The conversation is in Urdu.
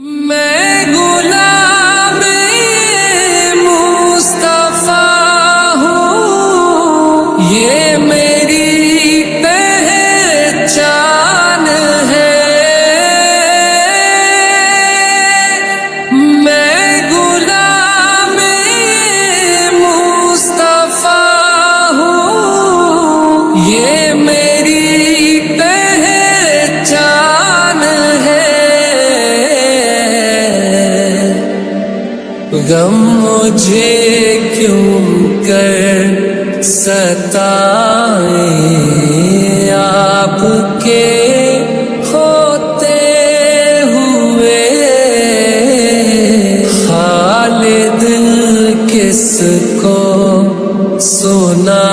میں غلام مصطفیٰ ہوں، یہ میری پہچان ہے۔ میں غلام مصطفیٰ ہوں، یہ میری پہچان ہے۔ غم مجھے کیوں کر ستائیں، آپ کے ہوتے ہوئے خالد کس کو سنا